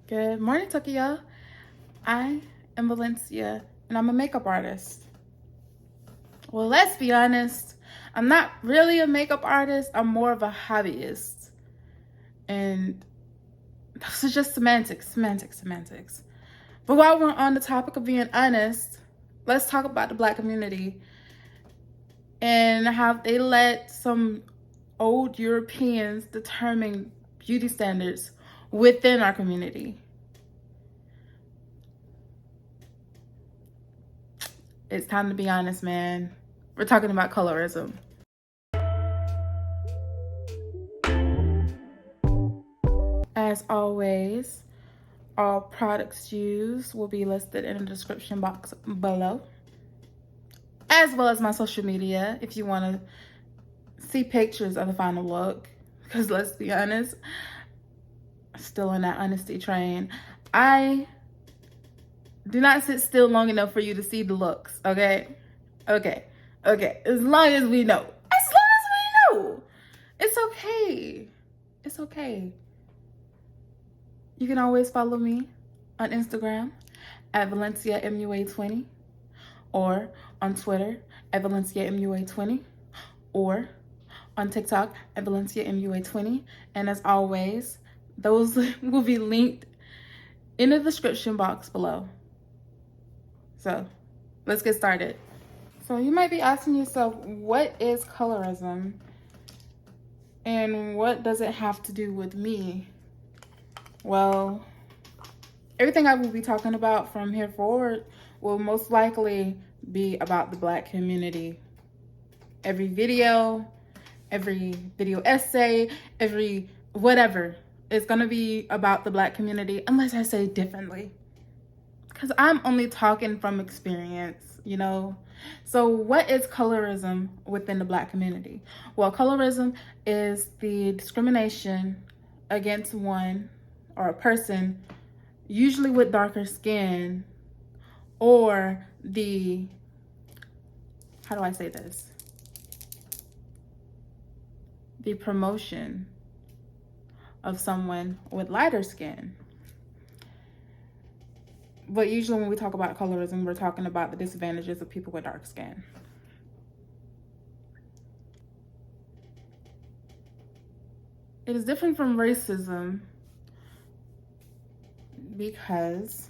Good morning, Tokyo. I am Valencia, and I'm a makeup artist. Well, let's be honest. I'm not really a makeup artist. I'm more of a hobbyist. And this is just semantics. But while we're on the topic of being honest, let's talk about the Black community and how they let some old Europeans determine beauty standards within our community. It's time to be honest, man. We're talking about colorism. As always, all products used will be listed in the description box below, as well as my social media if you want to see pictures of the final look. Because let's be honest, still on that honesty train. I do not sit still long enough for you to see the looks, okay? Okay. As long as we know. It's okay. It's okay. You can always follow me on Instagram at ValenciaMUA20 or on Twitter at ValenciaMUA20 or on TikTok at ValenciaMUA20. And as always, those will be linked in the description box below. So let's get started. So you might be asking yourself, what is colorism? And what does it have to do with me? Well, everything I will be talking about from here forward will most likely be about the Black community. Every video essay, every whatever, it's gonna be about the Black community unless I say differently. Because I'm only talking from experience, you know? So what is colorism within the Black community? Well, colorism is the discrimination against one or a person, usually with darker skin, or the, how do I say this? The promotion of someone with lighter skin. But usually when we talk about colorism, we're talking about the disadvantages of people with dark skin. It is different from racism because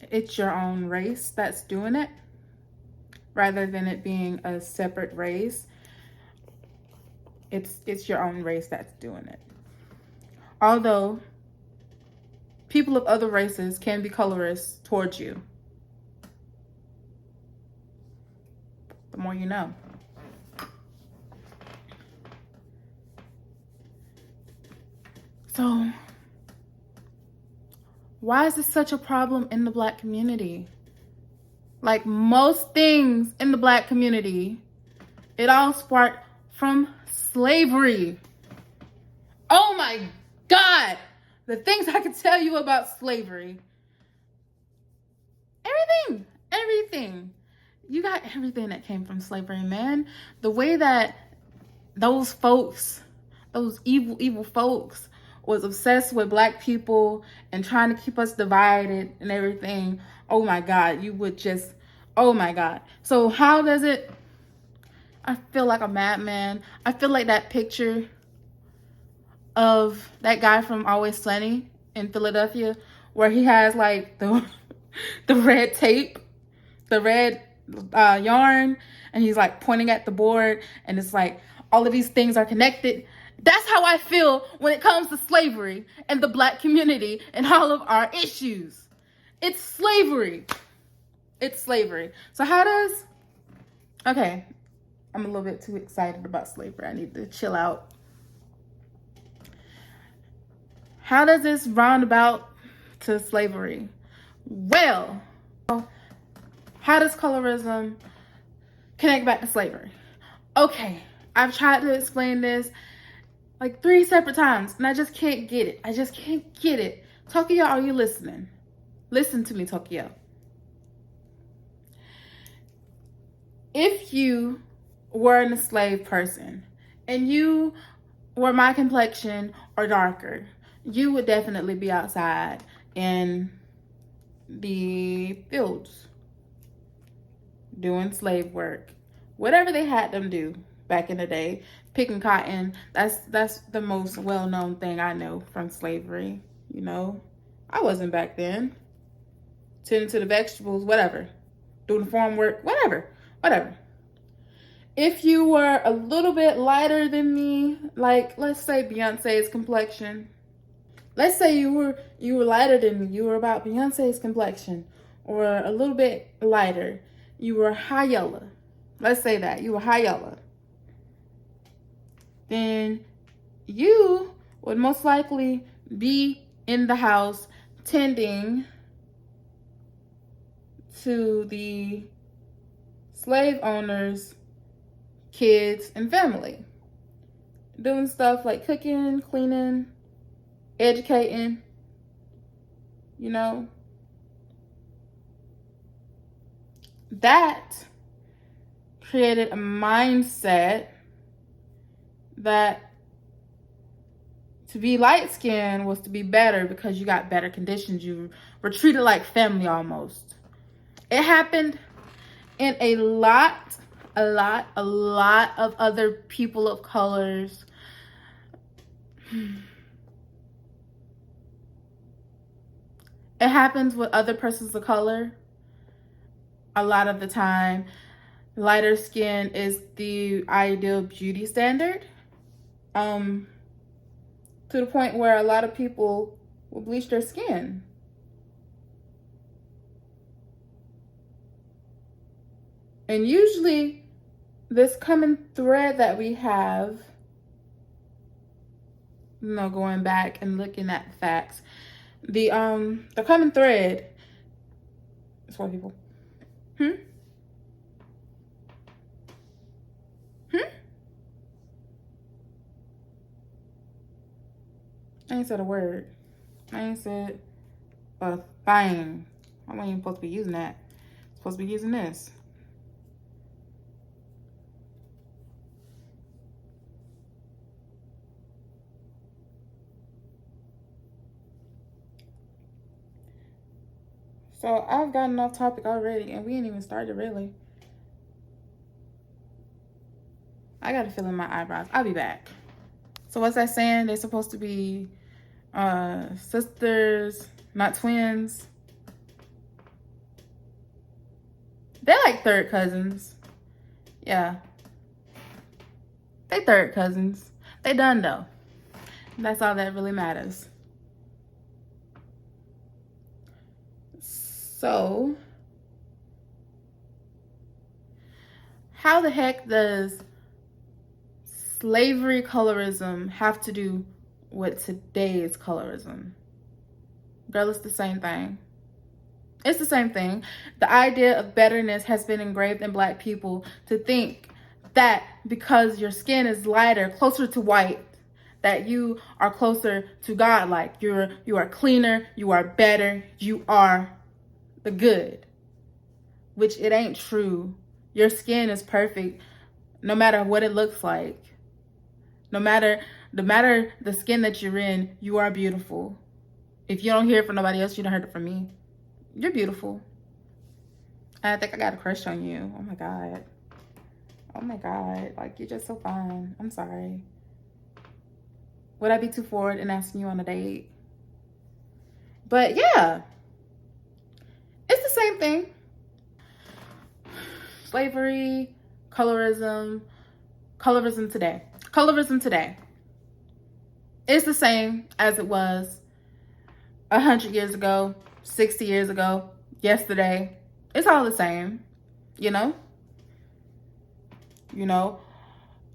it's your own race that's doing it, rather than it being a separate race. It's your own race that's doing it. Although people of other races can be colorist towards you. The more you know. So, why is this such a problem in the Black community? Like most things in the Black community, it all sparked from slavery. Oh my God! The things I could tell you about slavery. Everything. You got everything that came from slavery, man. The way that those folks, those evil folks, was obsessed with Black people and trying to keep us divided and everything. Oh my God, you would just, oh my God. So how does it, I feel like a madman. I feel like that picture of that guy from Always Sunny in Philadelphia, where he has like the red tape, the red yarn, and he's like pointing at the board, and it's like all of these things are connected. That's how I feel when it comes to slavery and the Black community and all of our issues. It's slavery. So how does, okay, I'm a little bit too excited about slavery. I need to chill out. How does this roundabout to slavery? Well, how does colorism connect back to slavery? Okay, I've tried to explain this like 3 separate times, and I just can't get it. Tokyo, are you listening? Listen to me, Tokyo. If you were an enslaved person and you were my complexion or darker, you would definitely be outside in the fields doing slave work, whatever they had them do back in the day. Picking cotton, that's the most well-known thing I know from slavery. You know, I wasn't back then. Tending to the vegetables, whatever, doing the farm work, whatever. If you were a little bit lighter than me, like let's say Beyonce's complexion, let's say you were lighter than me, you were about Beyonce's complexion, or a little bit lighter, you were high yellow. Let's say that you were high yellow. Then you would most likely be in the house tending to the slave owners, kids, and family. Doing stuff like cooking, cleaning, educating, you know. That created a mindset that to be light-skinned was to be better because you got better conditions. You were treated like family almost. It happened in a lot of other people of colors. It happens with other persons of color. A lot of the time, lighter skin is the ideal beauty standard. To the point where a lot of people will bleach their skin. And usually, this common thread that we have, you know, going back and looking at the facts, the common thread is white people. I ain't said a word. I ain't said a thing. I wasn't even supposed to be using that. I'm supposed to be using this. So I've gotten off topic already, and we ain't even started really. I gotta fill in my eyebrows. I'll be back. So what's that saying? They're supposed to be sisters, not twins. They're like third cousins. Yeah. They third cousins. They done though. That's all that really matters. So, how the heck does slavery colorism have to do with today's colorism? Girl, it's the same thing. It's the same thing. The idea of betterness has been engraved in Black people to think that because your skin is lighter, closer to white, that you are closer to God. Like you are cleaner, you are better, you are the good. Which it ain't true. Your skin is perfect no matter what it looks like. No matter the skin that you're in, you are beautiful. If you don't hear it from nobody else, you don't heard it from me. You're beautiful. I think I got a crush on you. Oh my God. Oh my God. Like, you're just so fine. I'm sorry. Would I be too forward in asking you on a date? But yeah. It's the same thing. Slavery, colorism today. Colorism today. It's the same as it was 100 years ago, 60 years ago, yesterday. It's all the same, you know? You know,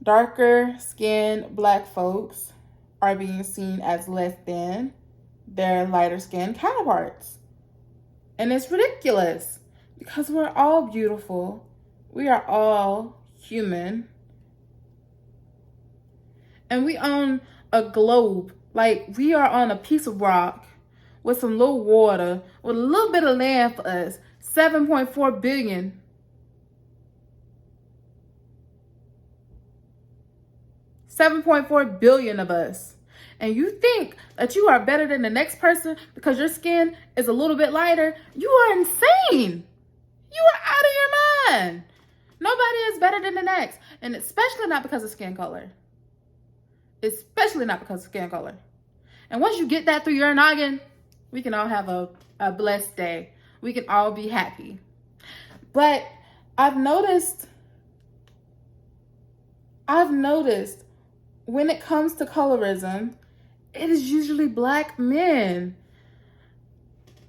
darker skinned Black folks are being seen as less than their lighter skinned counterparts. And it's ridiculous because we're all beautiful. We are all human. And we own a globe. Like, we are on a piece of rock with some little water, with a little bit of land for us. 7.4 billion. 7.4 billion of us. and you think that you are better than the next person because your skin is a little bit lighter, you are insane. You are out of your mind. Nobody is better than the next, and especially not because of skin color. Especially not because of skin color. And once you get that through your noggin, we can all have a blessed day. We can all be happy. But I've noticed when it comes to colorism, it is usually black men.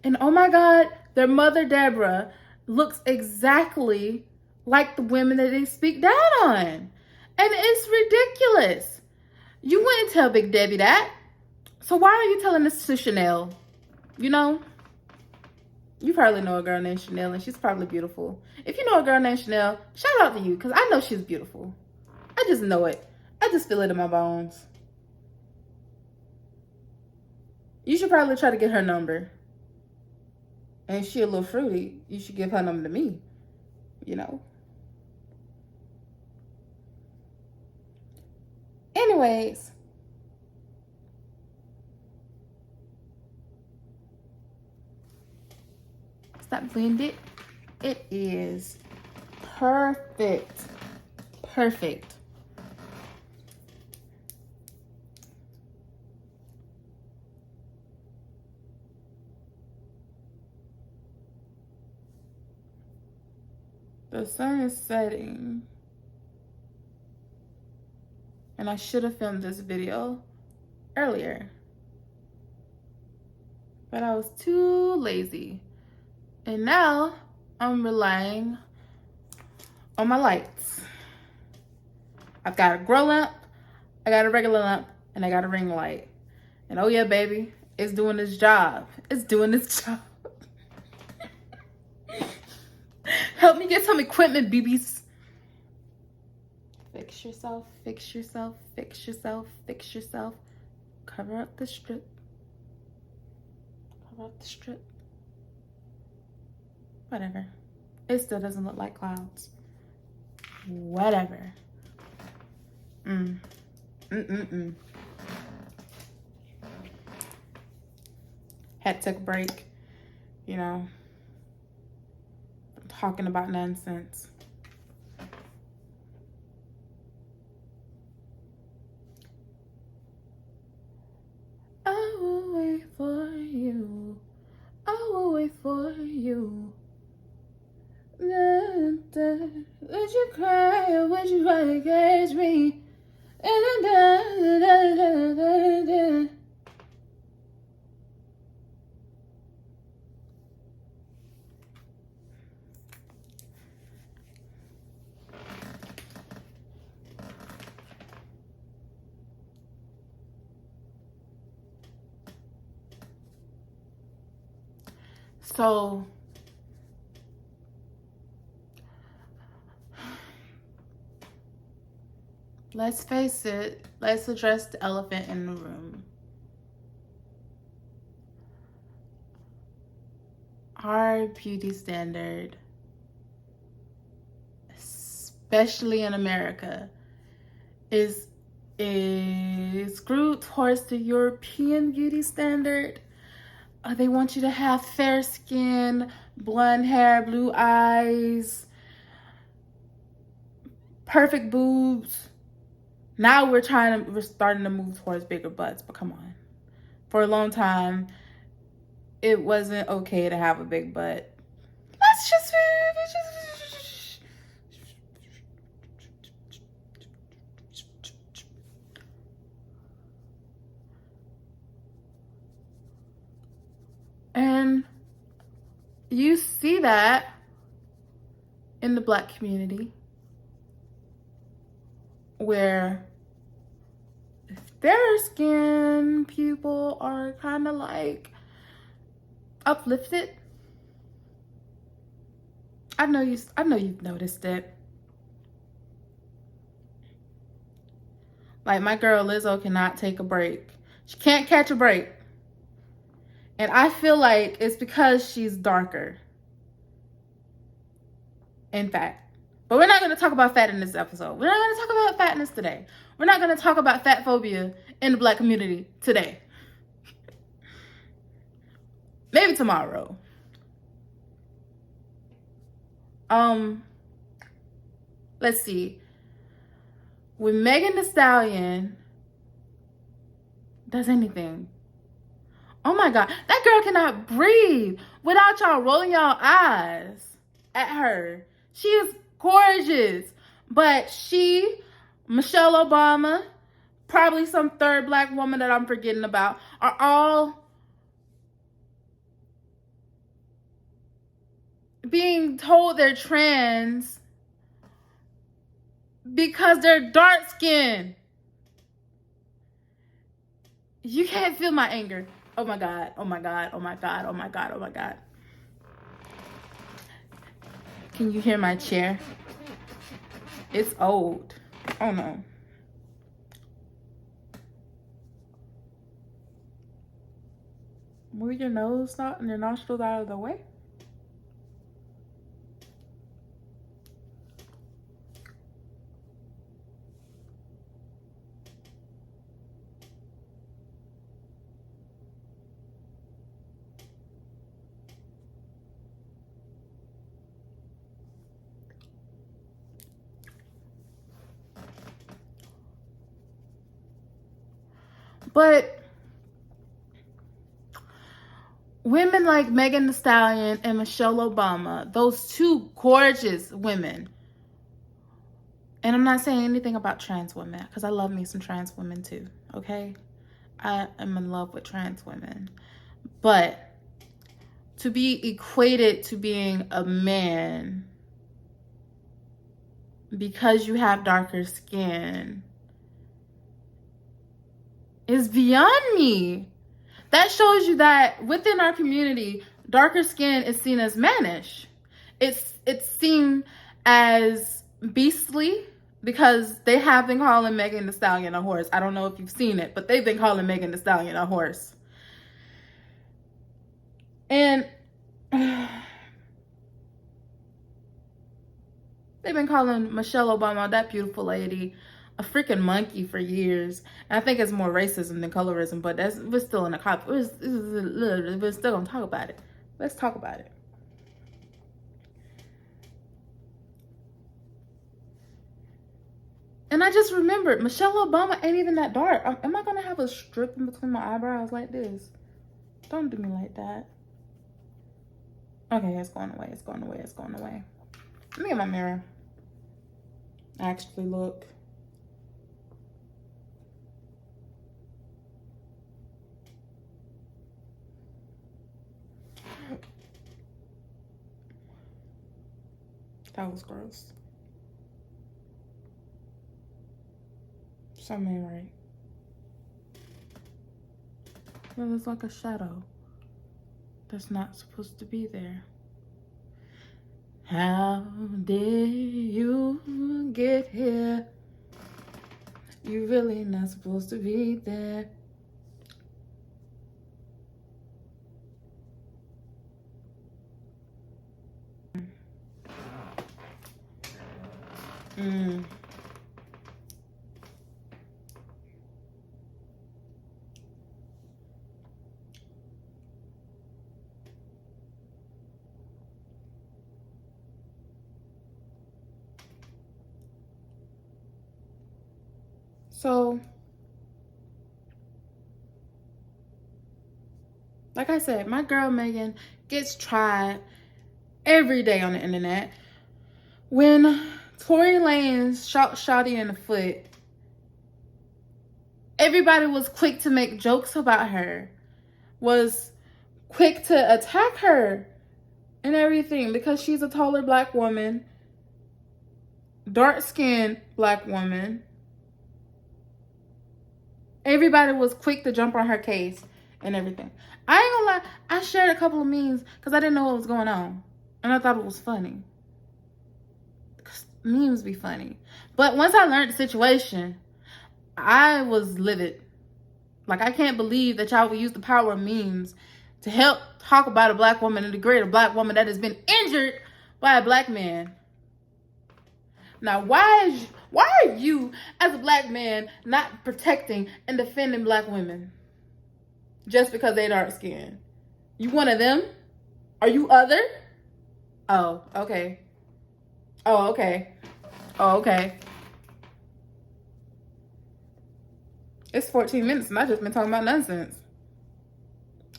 And oh my God, their mother Deborah looks exactly like the women that they speak down on. And it's ridiculous. You wouldn't tell Big Debbie that. So why are you telling this to Chanel? You know? You probably know a girl named Chanel, and she's probably beautiful. If you know a girl named Chanel, shout out to you, because I know she's beautiful. I just know it. I just feel it in my bones. You should probably try to get her number. And if she a little fruity, you should give her number to me. You know? Anyways. Stop blended. It is perfect. Perfect. The sun is setting. And I should have filmed this video earlier. But I was too lazy. And now I'm relying on my lights. I've got a grow lamp, I got a regular lamp, and I got a ring light. And oh yeah, baby, it's doing its job. It's doing its job. Help me get some equipment, BBs. Fix yourself, fix yourself, fix yourself, fix yourself. Cover up the strip. Cover up the strip. Whatever. It still doesn't look like clouds. Whatever. Had to take a break. You know. Talking about nonsense. I will wait for you. I will wait for you. Would you cry or would you try to catch me? So let's face it, let's address the elephant in the room. Our beauty standard, especially in America, is screwed towards the European beauty standard. They want you to have fair skin, blonde hair, blue eyes, perfect boobs. Now we're starting to move towards bigger butts, but come on. For a long time, it wasn't okay to have a big butt. Let's just and you see that in the Black community, where fair skin people are kind of like uplifted. I know you've noticed it. Like my girl Lizzo cannot take a break. She can't catch a break. And I feel like it's because she's darker. In fact. But we're not going to talk about fat in this episode. We're not going to talk about fatness today. We're not going to talk about fat phobia in the black community today. Maybe tomorrow. Let's see. When Megan Thee Stallion does anything, oh my God, that girl cannot breathe without y'all rolling y'all eyes at her. She is gorgeous. But she, Michelle Obama, probably some third black woman that I'm forgetting about, are all being told they're trans because they're dark skinned. You can't feel my anger. Oh my God, oh my God, oh my God, oh my God, oh my God. Can you hear my chair? It's old. Oh no. Move your nose out and your nostrils out of the way. But women like Megan Thee Stallion and Michelle Obama, those two gorgeous women, and I'm not saying anything about trans women because I love me some trans women too, okay? I am in love with trans women. But to be equated to being a man because you have darker skin is beyond me. That shows you that within our community, darker skin is seen as mannish. It's seen as beastly because they have been calling Megan Thee Stallion a horse. I don't know if you've seen it, but they've been calling Megan Thee Stallion a horse. And they've been calling Michelle Obama, that beautiful lady, a freaking monkey for years. And I think it's more racism than colorism, but we're still in a cop. We're still gonna talk about it. Let's talk about it. And I just remembered, Michelle Obama ain't even that dark. Am I gonna have a strip in between my eyebrows like this? Don't do me like that. Okay, it's going away. It's going away. It's going away. Let me get my mirror. Actually, look. That was gross. Something ain't right. Well, it's like a shadow that's not supposed to be there. How did you get here? You really not supposed to be there. So, like I said, my girl Megan gets tried every day on the internet. When Tory Lanez shot Shawty in the foot, everybody was quick to make jokes about her, was quick to attack her and everything because she's a taller black woman, dark-skinned black woman. Everybody was quick to jump on her case and everything. I ain't gonna lie, I shared a couple of memes because I didn't know what was going on. And I thought it was funny. Memes be funny. But once I learned the situation, I was livid. Like, I can't believe that y'all would use the power of memes to help talk about a black woman and degrade a black woman that has been injured by a black man. Now, why Why are you, as a black man, not protecting and defending black women just because they dark skinned? You one of them? Are you other? Oh, okay. Oh, okay. Oh, okay. It's 14 minutes and I just been talking about nonsense.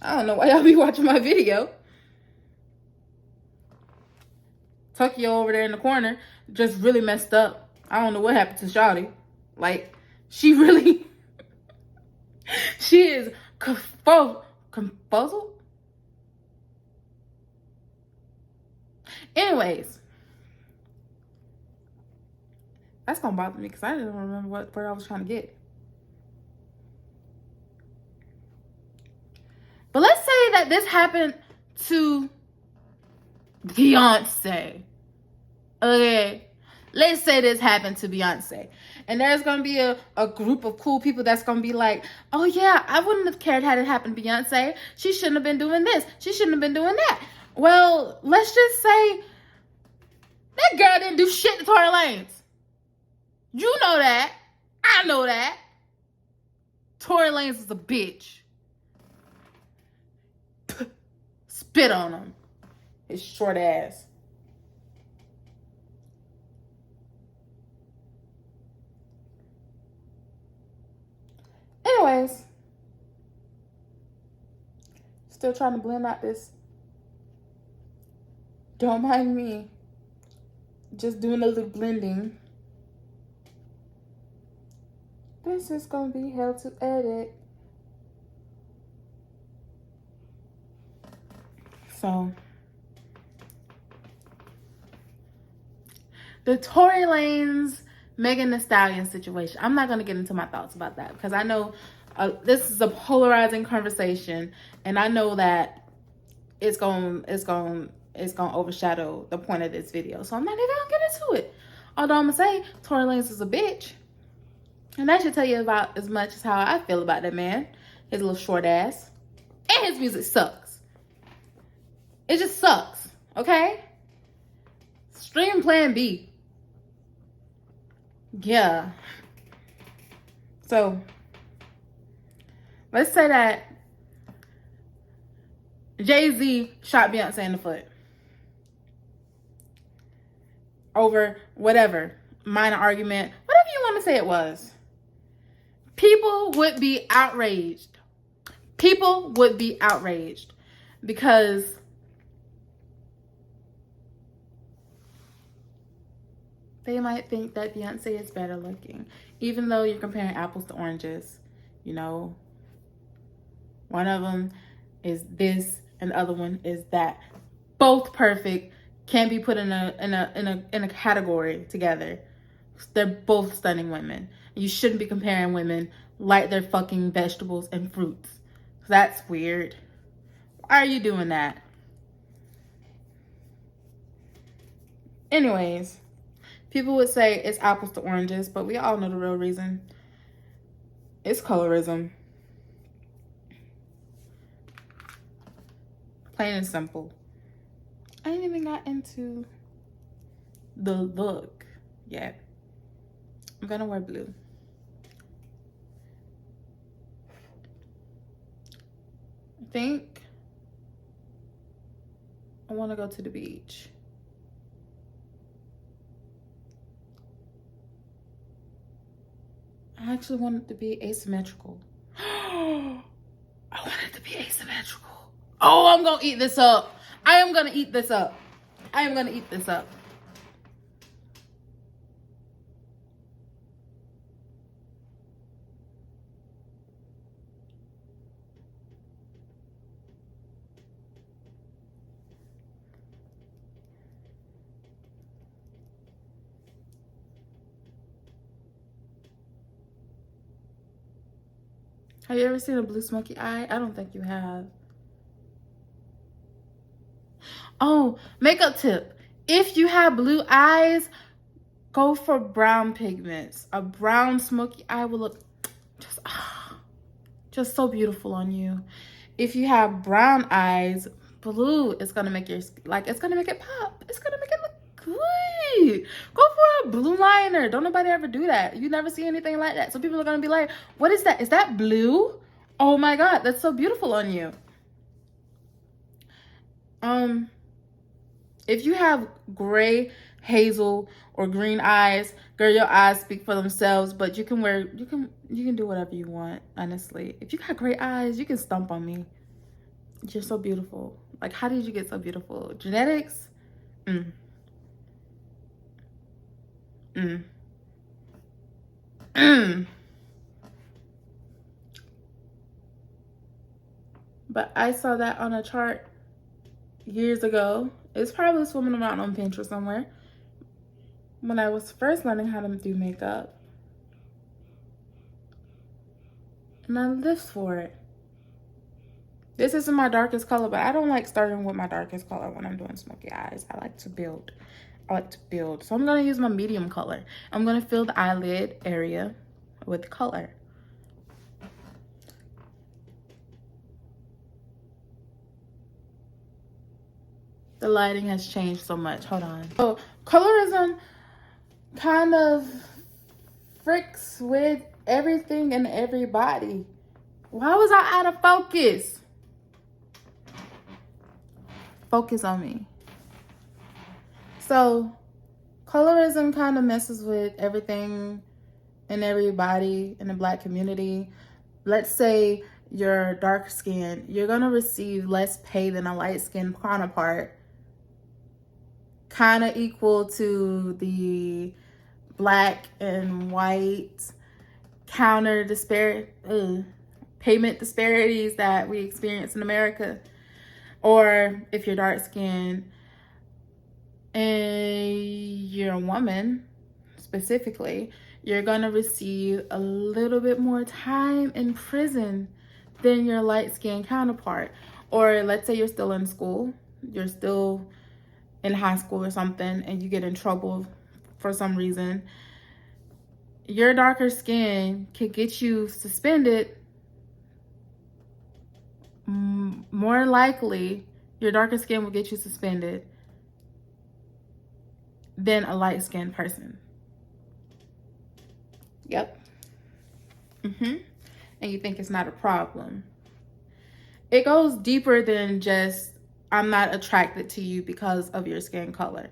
I don't know why y'all be watching my video. Tokyo over there in the corner just really messed up. I don't know what happened to Shawty. Like, she really... she is confuzzled. Anyways. That's gonna bother me because I didn't remember what word I was trying to get. But let's say that this happened to Beyonce. Okay. Let's say this happened to Beyonce. And there's going to be a group of cool people that's going to be like, oh yeah, I wouldn't have cared had it happened to Beyonce. She shouldn't have been doing this. She shouldn't have been doing that. Well, let's just say that girl didn't do shit to Tory Lanez. You know that. I know that. Tory Lanez is a bitch. Spit on him. His short ass. Anyways. Still trying to blend out this. Don't mind me. Just doing a little blending. This is gonna be hell to edit. So, the Tory Lanez, Megan Thee Stallion situation. I'm not gonna get into my thoughts about that because I know this is a polarizing conversation, and I know that it's gonna overshadow the point of this video. So I'm not even gonna get into it. Although I'm gonna say Tory Lanez is a bitch, and that should tell you about as much as how I feel about that man, his little short ass, and his music sucks. It just sucks, okay? Stream Plan B. Yeah. So, let's say that Jay-Z shot Beyonce in the foot. Over whatever. Minor argument. Whatever you want to say it was. People would be outraged. People would be outraged. Because... they might think that Beyonce is better looking. Even though you're comparing apples to oranges. You know. One of them is this and the other one is that. Both perfect. Can't be put in a category together. They're both stunning women. You shouldn't be comparing women like they're fucking vegetables and fruits. That's weird. Why are you doing that? Anyways. People would say it's apples to oranges, but we all know the real reason. It's colorism. Plain and simple. I ain't even got into the look yet. I'm gonna wear blue. I think I wanna go to the beach. I actually want it to be asymmetrical. I want it to be asymmetrical. Oh, I'm gonna eat this up. I am gonna eat this up. I am gonna eat this up. Have you ever seen a blue smoky eye? I don't think you have. Oh, makeup tip. If you have blue eyes, go for brown pigments. A brown smoky eye will look just so beautiful on you. If you have brown eyes, blue is gonna make your, like, it's gonna make it pop. It's gonna make it look right. Go for a blue liner. Don't nobody ever do that. You never see anything like that. So people are gonna be like, what is that? Is that blue? Oh my God, that's so beautiful on you. If you have gray, hazel, or green eyes, girl, your eyes speak for themselves, but you can do whatever you want, honestly. If you got great eyes, you can stomp on me. You're so beautiful. Like, how did you get so beautiful? Genetics? But I saw that on a chart years ago. It's probably swimming around on Pinterest somewhere when I was first learning how to do makeup. And I lived for it. This isn't my darkest color, but I don't like starting with my darkest color when I'm doing smoky eyes. I like to build. So I'm going to use my medium color. I'm going to fill the eyelid area with color. The lighting has changed so much. Hold on. So colorism kind of fricks with everything and everybody. Why was I out of focus? Focus on me. So colorism kind of messes with everything and everybody in the Black community. Let's say you're dark skinned, you're gonna receive less pay than a light skinned counterpart, kind of equal to the Black and white payment disparities that we experience in America. Or if you're dark skinned and you're a woman specifically, you're gonna receive a little bit more time in prison than your light skinned counterpart. Or let's say you're still in school, you're still in high school or something, and you get in trouble for some reason. Your darker skin could get you suspended. More likely, your darker skin will get you suspended than a light-skinned person. Yep. And you think it's not a problem. It goes deeper than just, I'm not attracted to you because of your skin color.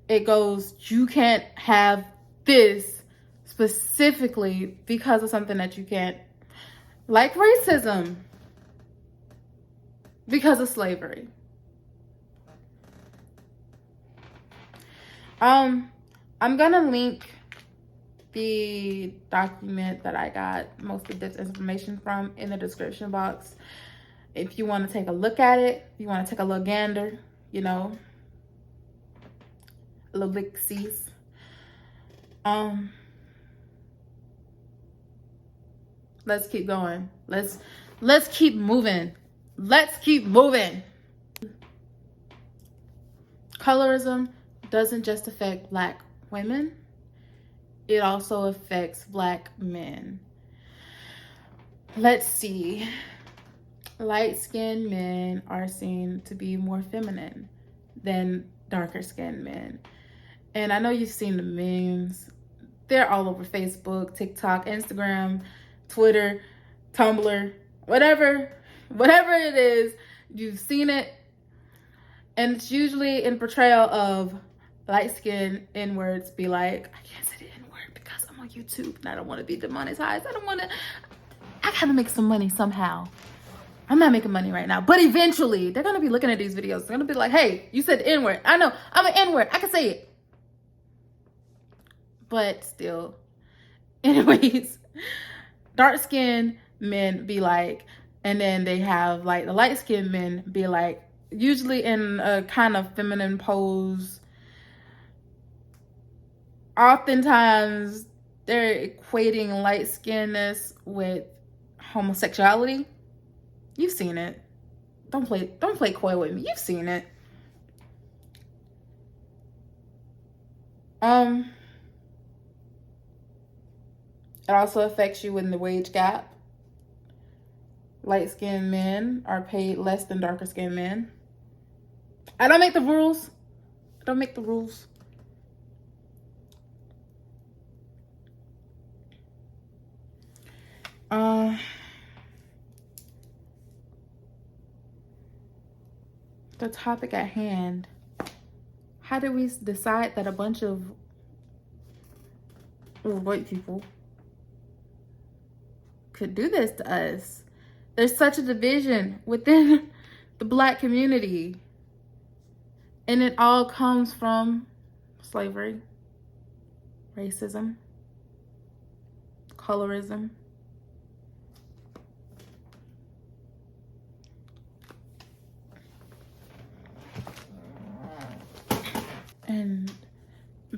It goes, you can't have this specifically because of something that you can't, like racism, because of slavery. I'm gonna link the document that I got most of this information from in the description box. If you want to take a look at it, you want to take a little gander, you know, a little lick-sees. Let's keep going. Let's keep moving. Let's keep moving. Colorism doesn't just affect Black women. It also affects Black men. Let's see. Light-skinned men are seen to be more feminine than darker-skinned men. And I know you've seen the memes. They're all over Facebook, TikTok, Instagram, Twitter, Tumblr, whatever it is, you've seen it. And it's usually in portrayal of light-skinned N-words be like, I can't say the N-word because I'm on YouTube and I don't want to be demonetized. I gotta make some money somehow. I'm not making money right now, but eventually they're gonna be looking at these videos. They're gonna be like, hey, you said the N-word. I know, I'm an N-word. I can say it. But still, anyways, dark-skinned men be like, and then they have like the light-skinned men be like, usually in a kind of feminine pose. Oftentimes, they're equating light-skinnedness with homosexuality. You've seen it. Don't play coy with me. You've seen it. It also affects you in the wage gap. Light-skinned men are paid less than darker-skinned men. I don't make the rules. The topic at hand. How did we decide that a bunch of white people could do this to us? There's such a division within the Black community. And it all comes from slavery, racism, colorism. And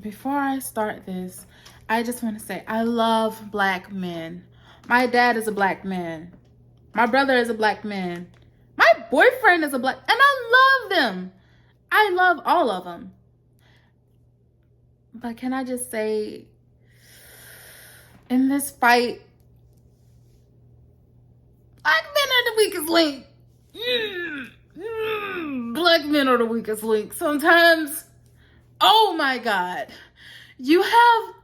before I start this, I just want to say I love Black men. My dad is a Black man. My brother is a Black man. My boyfriend is a Black, and I love them. I love all of them. But can I just say, in this fight, Black men are the weakest link. Black men are the weakest link. Sometimes, oh my God, you have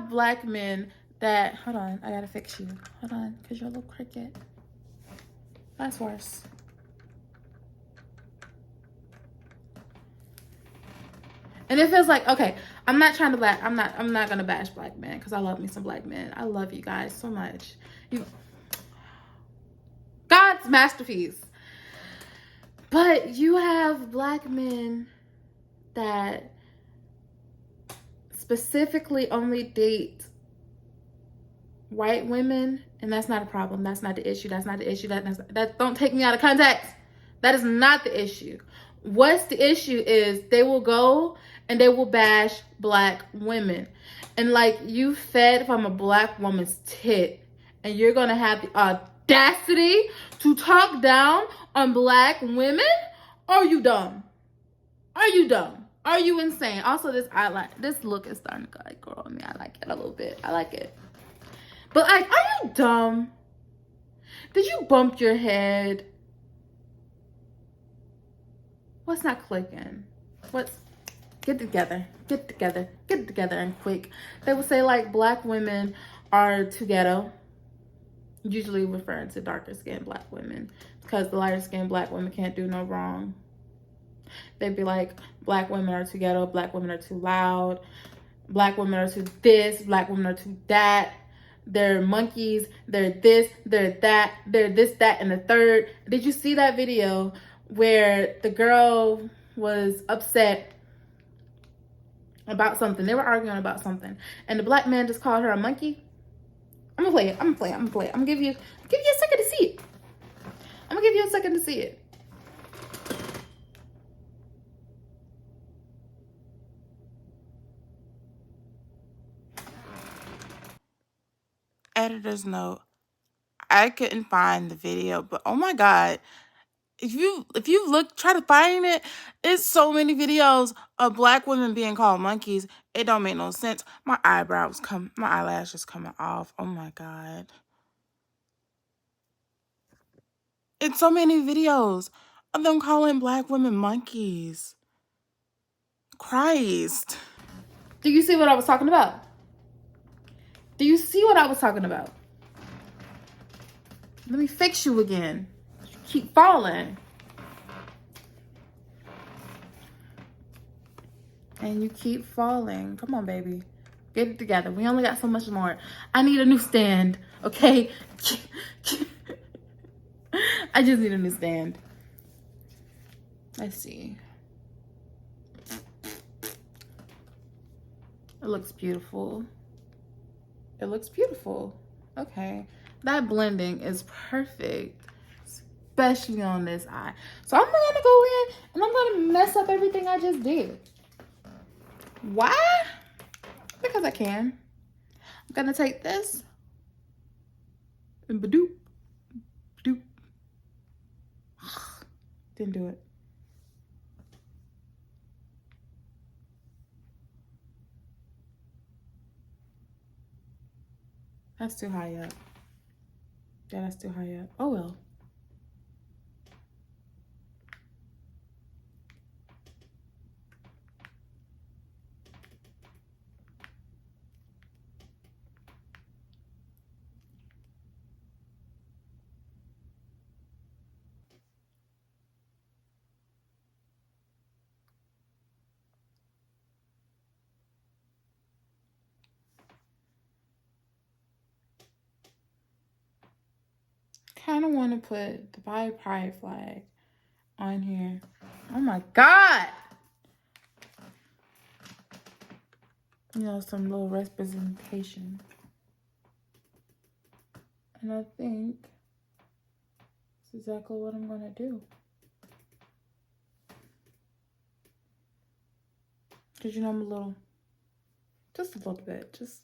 Black men that, hold on, I gotta fix you. Hold on, because you're a little crooked. That's worse. And it feels like, okay, I'm not gonna bash Black men, because I love me some Black men. I love you guys so much. God's masterpiece. But you have Black men that specifically only date white women, and that's not a problem. That's not the issue. That's not the issue. That don't take me out of context. That is not the issue. What's the issue is they will go and they will bash Black women. And like, you fed from a Black woman's tit, and you're gonna have the audacity to talk down on Black women? Are you dumb? Are you dumb? Are you insane? Also, this eyeliner, this look is starting to like grow on me. I like it a little bit. I like it. But like, are you dumb? Did you bump your head? What's not clicking? Get together, get together, get together and quick. They would say like Black women are too ghetto, usually referring to darker skinned Black women, because the lighter skinned Black women can't do no wrong. They'd be like, Black women are too ghetto, Black women are too loud, Black women are too this, Black women are too that. They're monkeys, they're this, they're that, they're this, that, and the third. Did you see that video where the girl was upset about something? They were arguing about something, and the Black man just called her a monkey. I'm gonna play it. I'm gonna give you a second to see it. I'm gonna give you a second to see it. Editor's note, I couldn't find the video, but oh my God, if you try to find it, it's so many videos of Black women being called monkeys. It don't make no sense. My eyelashes coming off. Oh my God. It's so many videos of them calling Black women monkeys. Christ. Do you see what I was talking about? Do you see what I was talking about? Let me fix you again. You keep falling. And you keep falling. Come on, baby. Get it together. We only got so much more. I need a new stand, okay? I just need a new stand. Let's see. It looks beautiful. It looks beautiful. Okay. That blending is perfect, especially on this eye. So I'm gonna go in and I'm gonna mess up everything I just did. Why? Because I can. I'm gonna take this and ba-doop, doop. Didn't do it. That's too high up. Yeah, that's too high up. Oh well. kind of want to put the Bi Pride flag on here. Oh my God. You know, some little representation. And I think that's exactly what I'm going to do. Because, you know, I'm a little, just a little bit, just.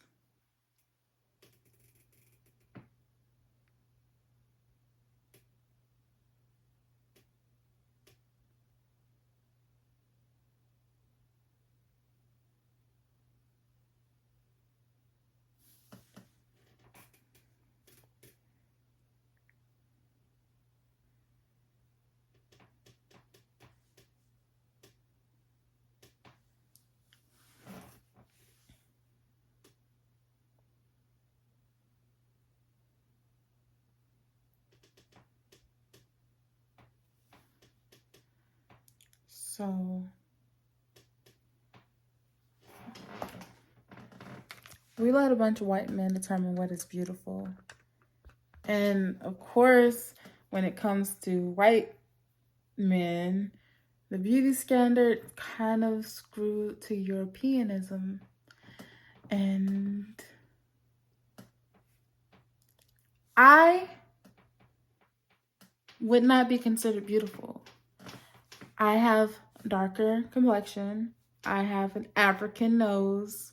So we let a bunch of white men determine what is beautiful. And of course, when it comes to white men, the beauty standard kind of screwed to Europeanism. And I would not be considered beautiful. I have darker complexion. I have an African nose.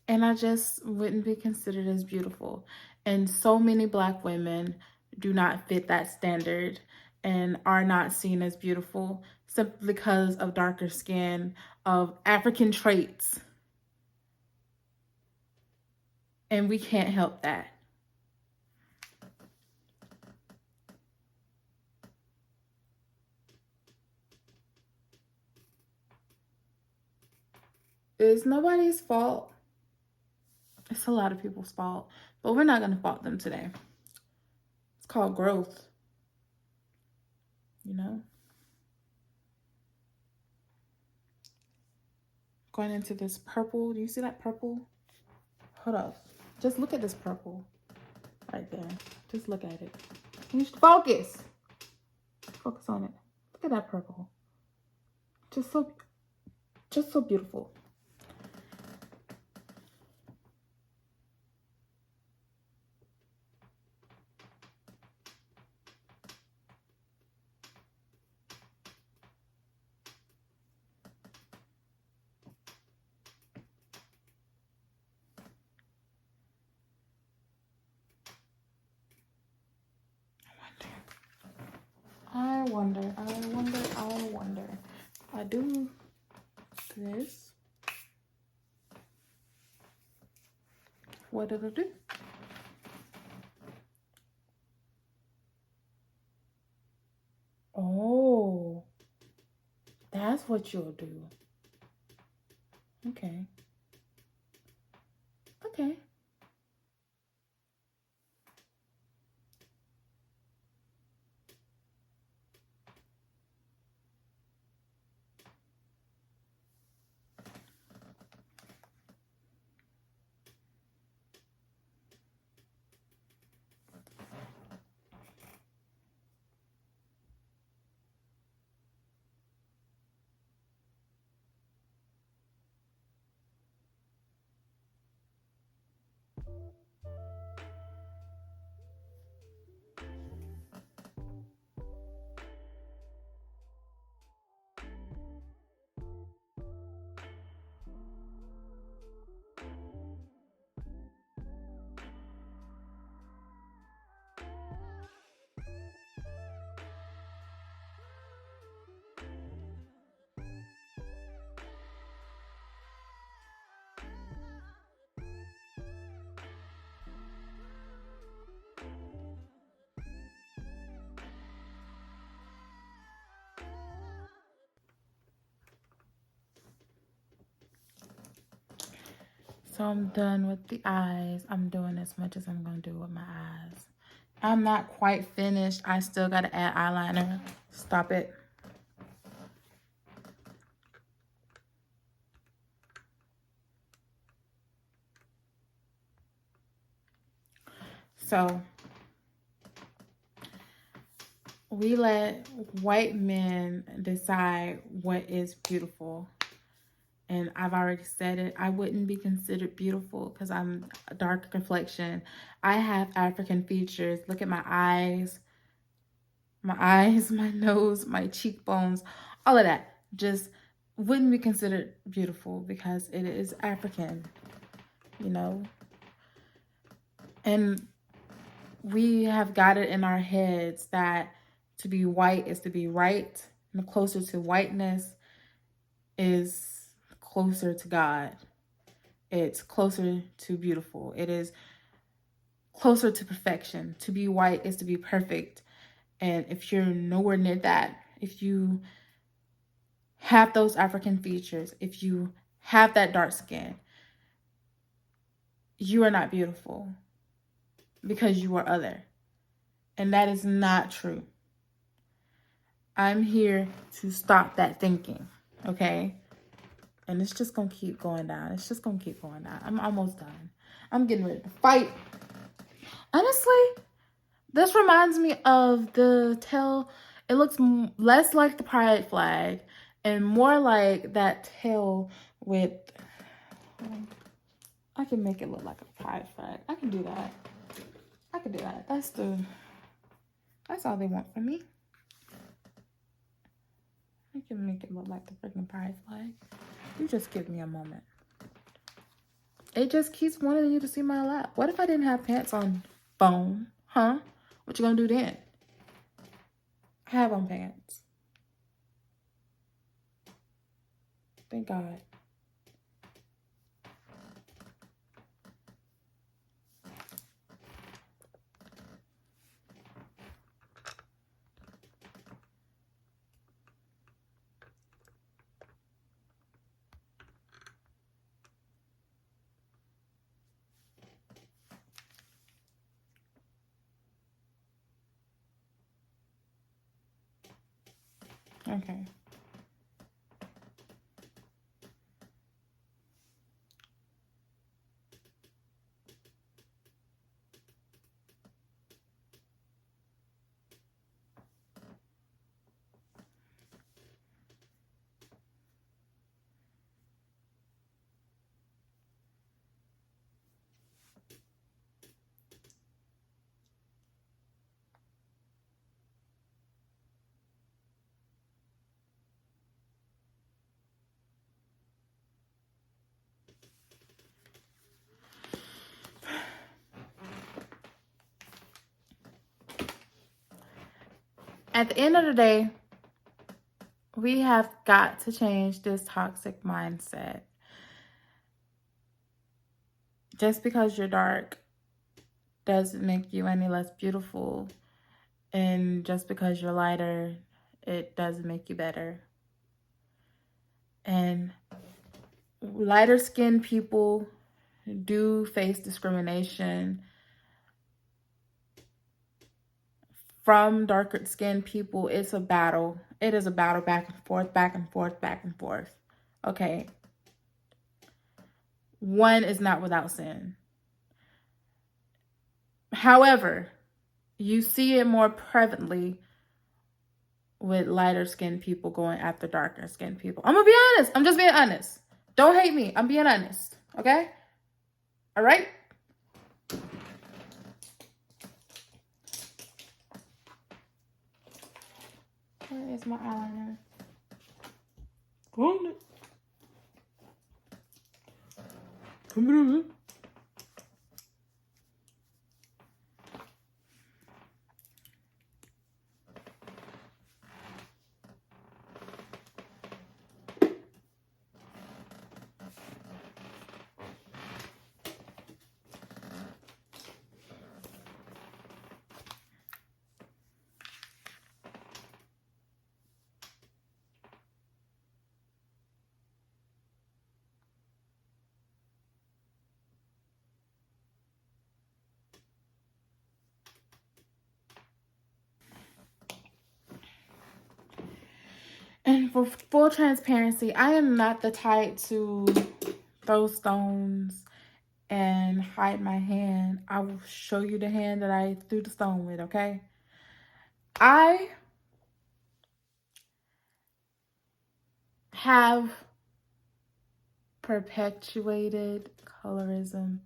And I just wouldn't be considered as beautiful. And so many Black women do not fit that standard and are not seen as beautiful simply because of darker skin, of African traits. And we can't help that. It's nobody's fault. It's a lot of people's fault, but we're not going to fault them today. It's called growth, you know? Going into this purple. Do you see that purple? Hold up. Just look at this purple right there. Just look at it. You should focus. Focus on it. Look at that purple. Just so beautiful. I wonder. I do this. What did I do? Oh, that's what you'll do. Okay. Okay. So I'm done with the eyes. I'm doing as much as I'm going to do with my eyes. I'm not quite finished. I still got to add eyeliner. Stop it. So we let white men decide what is beautiful. And I've already said it. I wouldn't be considered beautiful because I'm a dark complexion. I have African features. Look at my eyes, my nose, my cheekbones, all of that. Just wouldn't be considered beautiful because it is African, you know. And we have got it in our heads that to be white is to be right, and closer to whiteness is closer to God. It's closer to beautiful. It is closer to perfection. To be white is to be perfect. And if you're nowhere near that, if you have those African features, if you have that dark skin, you are not beautiful because you are other. And that is not true. I'm here to stop that thinking, okay? And it's just going to keep going down. It's just going to keep going down. I'm almost done. I'm getting ready to fight. Honestly, this reminds me of the tail. It looks less like the pride flag and more like that tail with... I can make it look like a pride flag. I can do that. I can do that. That's all they want from me. I can make it look like the freaking pride flag. You just give me a moment. It just keeps wanting you to see my lap. What if I didn't have pants on phone? Huh? What you gonna do then? I have on pants. Thank God. Okay. At the end of the day, we have got to change this toxic mindset. Just because you're dark doesn't make you any less beautiful. And just because you're lighter, it doesn't make you better. And lighter skinned people do face discrimination from darker skinned people. It's a battle. It is a battle back and forth, back and forth, back and forth. Okay. One is not without sin. However, you see it more prevalently with lighter skinned people going after darker skinned people. I'm gonna be honest. I'm just being honest. Don't hate me. I'm being honest. Okay? All right? Where is my eyeliner? Come on. And for full transparency, I am not the type to throw stones and hide my hand. I will show you the hand that I threw the stone with, okay? I have perpetuated colorism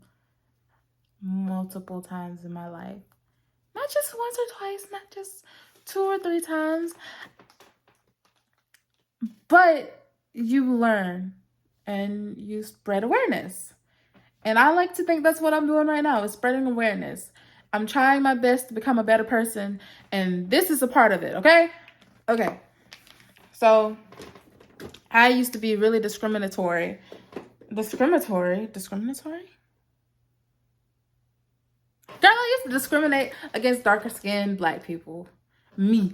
multiple times in my life. Not just once or twice, not just 2 or 3 times, but you learn and you spread awareness. And I like to think that's what I'm doing right now, is spreading awareness. I'm trying my best to become a better person, and this is a part of it, okay? Okay. So, I used to be really discriminatory? Discriminatory? Girl, I used to discriminate against darker skinned Black people. Me.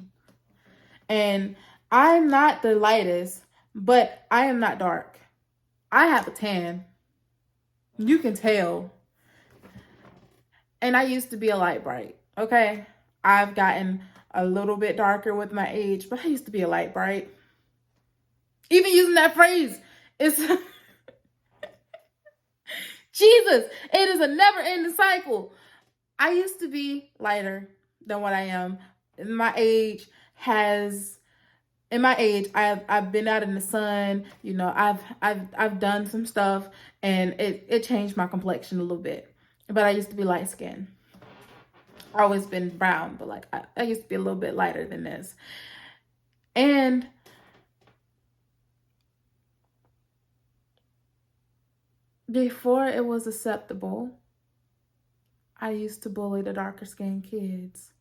And I'm not the lightest, but I am not dark. I have a tan. You can tell. And I used to be a light bright, okay? I've gotten a little bit darker with my age, but I used to be a light bright. Even using that phrase, it's... Jesus, it is a never-ending cycle. I used to be lighter than what I am. In my age, I've been out in the sun. You know, I've done some stuff, and it changed my complexion a little bit. But I used to be light skinned. I've always been brown, but like I used to be a little bit lighter than this. And before it was acceptable, I used to bully the darker skinned kids.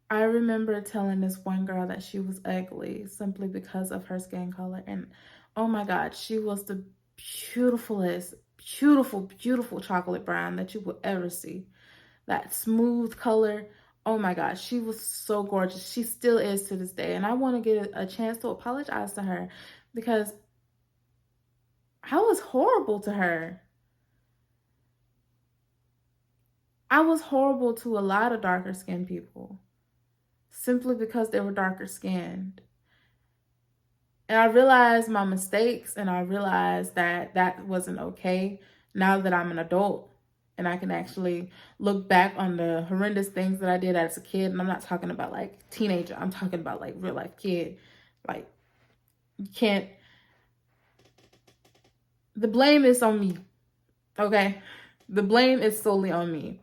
I remember telling this one girl that she was ugly simply because of her skin color. And oh my God, she was the beautifulest, beautiful chocolate brown that you would ever see. That smooth color. Oh my gosh, she was so gorgeous. She still is to this day. And I want to get a chance to apologize to her because I was horrible to her. I was horrible to a lot of darker skinned people simply because they were darker skinned. And I realized my mistakes, and I realized that that wasn't okay now that I'm an adult and I can actually look back on the horrendous things that I did as a kid. And I'm not talking about like teenager. I'm talking about like real life kid. Like, you can't, the blame is on me, okay? The blame is solely on me,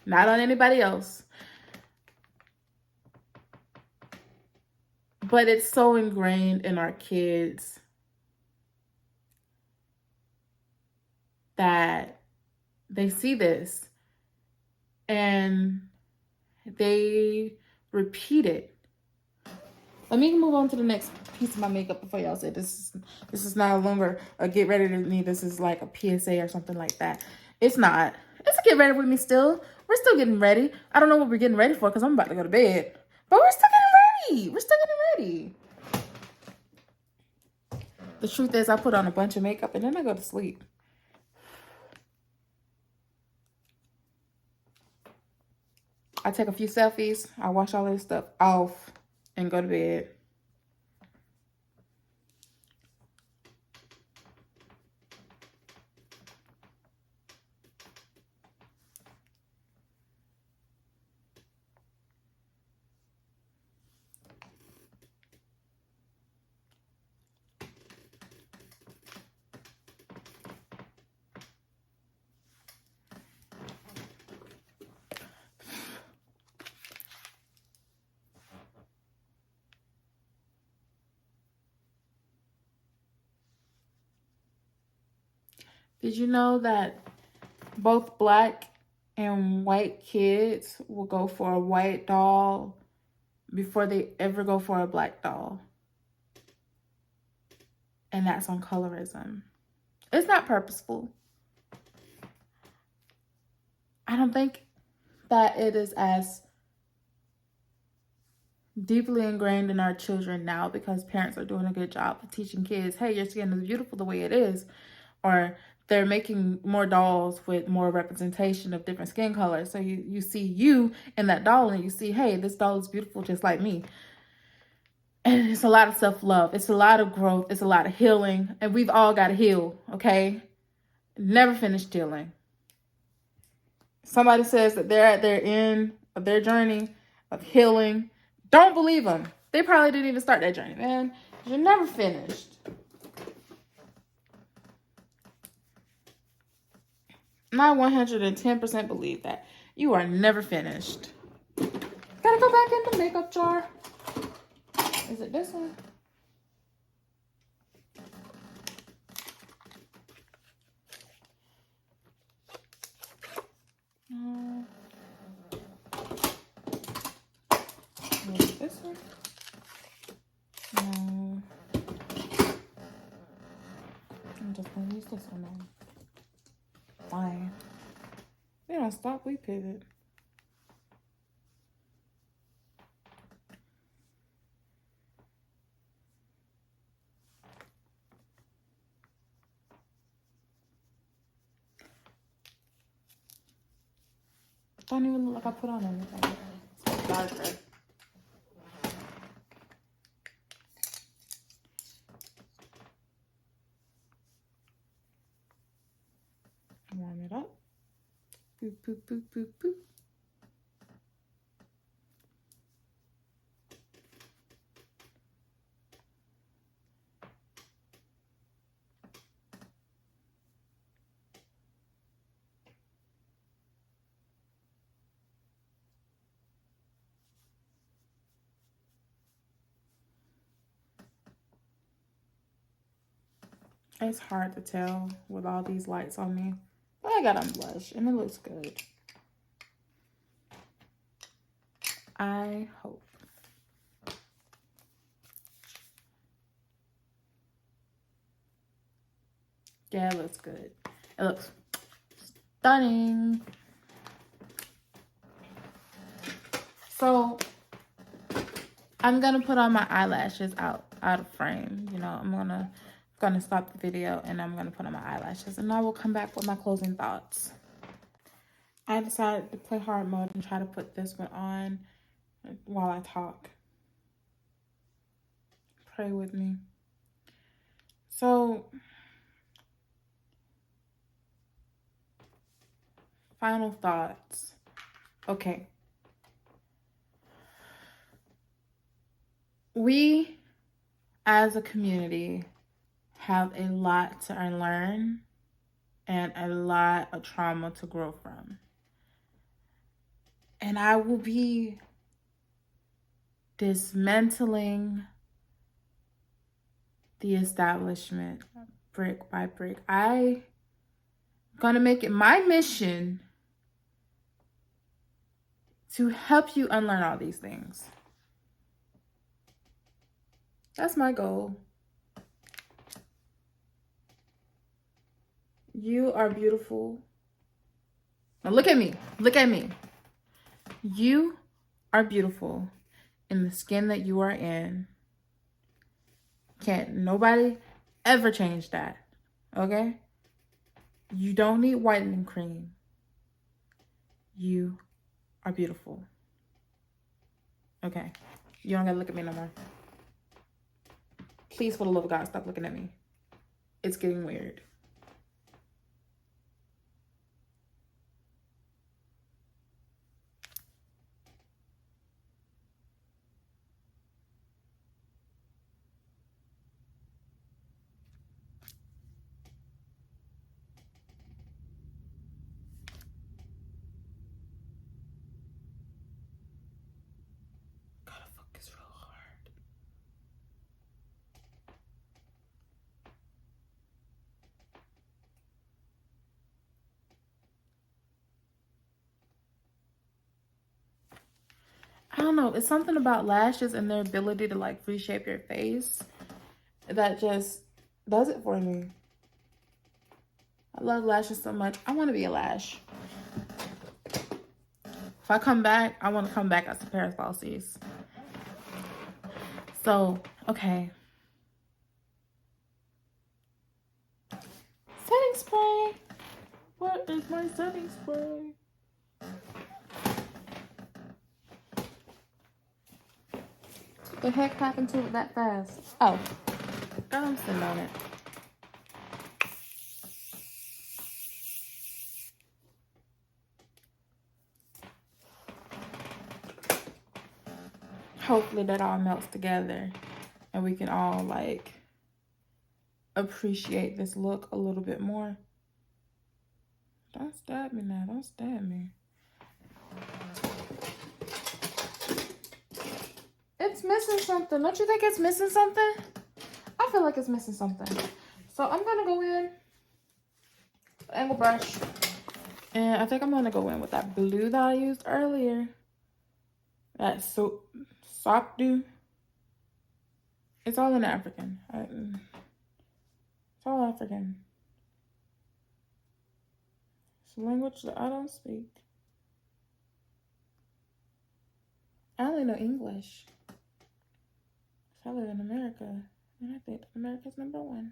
not on anybody else. But it's so ingrained in our kids that they see this and they repeat it. Let me move on to the next piece of my makeup before y'all say this is no longer a get ready with me. This is like a PSA or something like that. It's not. It's a get ready with me still. We're still getting ready. I don't know what we're getting ready for because I'm about to go to bed. But we're still getting ready. We're still getting ready. The truth is, I put on a bunch of makeup and then I go to sleep. I take a few selfies. I wash all this stuff off and go to bed. Did you know that both Black and white kids will go for a white doll before they ever go for a Black doll? And that's on colorism. It's not purposeful. I don't think that it is as deeply ingrained in our children now because parents are doing a good job of teaching kids, hey, your skin is beautiful the way it is. Or they're making more dolls with more representation of different skin colors. So you see you in that doll and you see, hey, this doll is beautiful just like me. And it's a lot of self-love. It's a lot of growth. It's a lot of healing. And we've all got to heal, okay? Never finished healing. Somebody says that they're at their end of their journey of healing. Don't believe them. They probably didn't even start that journey, man. You're never finished. And I 110% believe that. You are never finished. Gotta go back in the makeup jar. Is it this one? No. Is it this one? No. I'm just gonna use this one then. Fine. We don't stop, we pivot. Don't even look like I put on anything. It's darker. Warm it up. Boop, boop, boop, boop, boop. It's hard to tell with all these lights on me, but I got on blush and it looks good. I hope. Yeah, it looks good. It looks stunning. So I'm gonna put on my eyelashes out of frame. You know, I'm gonna stop the video and I'm gonna put on my eyelashes and I will come back with my closing thoughts. I decided to play hard mode and try to put this one on while I talk. Pray with me. So, final thoughts. Okay. We, as a community, have a lot to unlearn and a lot of trauma to grow from. And I will be dismantling the establishment brick by brick. I'm gonna make it my mission to help you unlearn all these things. That's my goal. You are beautiful. Now look at me. Look at me. You are beautiful in the skin that you are in. Can't nobody ever change that. Okay? You don't need whitening cream. You are beautiful. Okay? You don't gotta look at me no more. Please, for the love of God, stop looking at me. It's getting weird. Gotta focus real hard. I don't know. It's something about lashes and their ability to like reshape your face that just does it for me. I love lashes so much. I want to be a lash. If I come back, I want to come back as a pair of falsies. So, okay. Setting spray. Where is my setting spray? What the heck happened to it that fast? Oh, I'm sitting on it. hopefully that all melts together and we can all like appreciate this look a little bit more. Don't stab me now. Don't stab me. It's missing something. Don't you think it's missing something? I feel like it's missing something. So I'm going to go in with angle brush. And I think I'm going to go in with that blue that I used earlier. That sock do. It's all in African. It's all African. It's a language that I don't speak. I only know English. I live in America, and I think America's #1. Why not?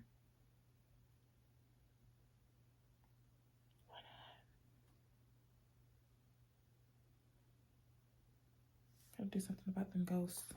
Gotta do something about them ghosts.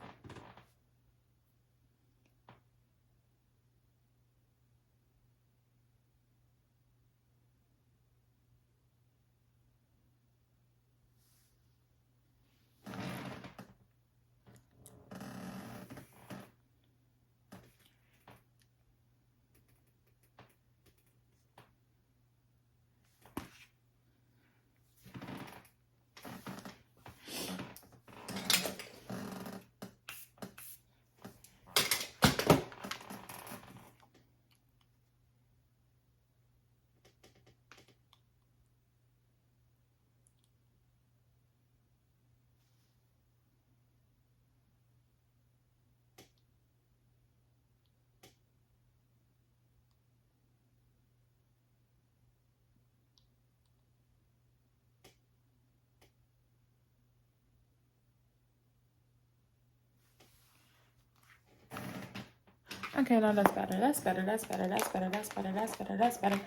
Okay, no, that's better. That's better. That's better. That's better. That's better. That's better. That's better.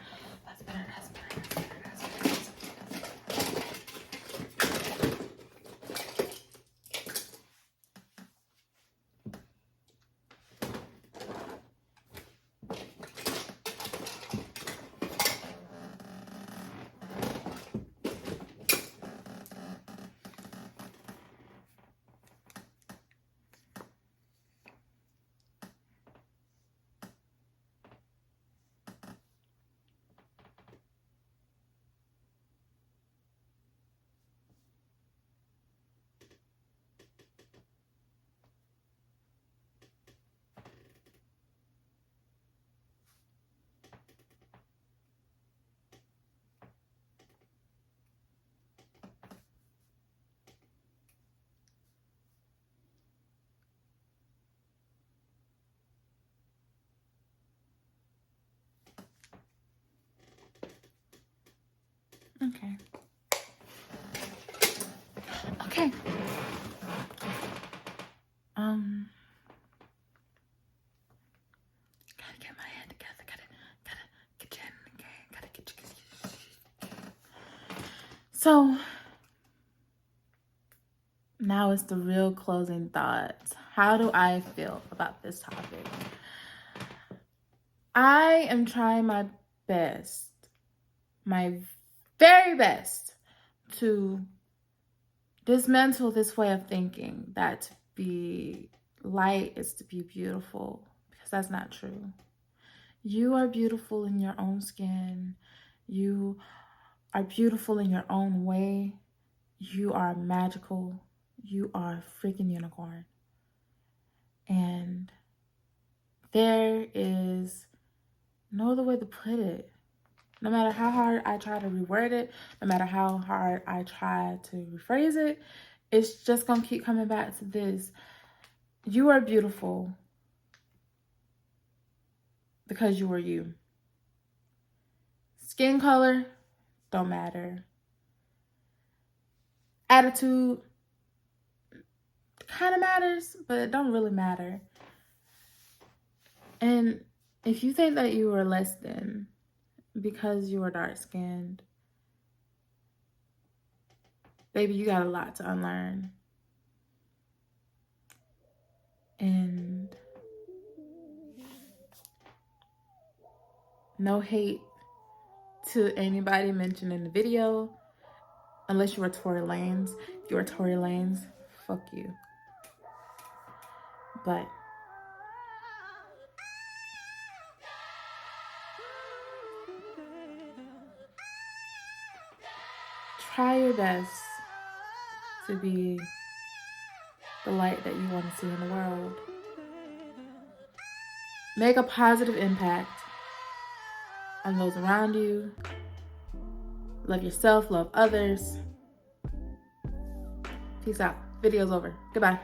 That's better. That's better. Okay. Okay. Gotta get my head together. Gotta get you in the game. Gotta get you. So now it's the real closing thoughts. How do I feel about this topic? I am trying my best, my very best, to dismantle this way of thinking that to be light is to be beautiful, because that's not true. You are beautiful in your own skin. You are beautiful in your own way. You are magical. You are a freaking unicorn. And there is no other way to put it. No matter how hard I try to reword it, no matter how hard I try to rephrase it, it's just going to keep coming back to this. You are beautiful because you are you. Skin color, don't matter. Attitude kind of matters, but it don't really matter. And if you think that you are less than because you are dark-skinned, baby, you got a lot to unlearn. And no hate to anybody mentioned in the video, unless you are Tory Lanez. If you are Tory Lanez, fuck you. But try your best to be the light that you want to see in the world. Make a positive impact on those around you. Love yourself, love others. Peace out. Video's over. Goodbye.